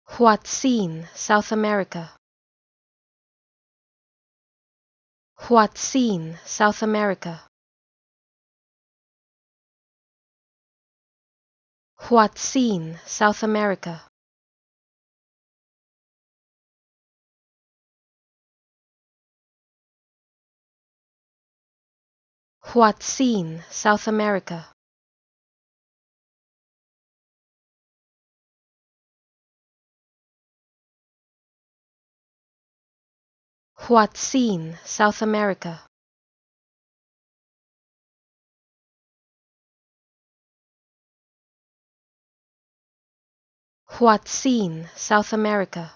Hoazin, South America. Hoazin, South America. Hoazin, South America. Hoazin, South America. Hoazin, South America. Hoazin, South America.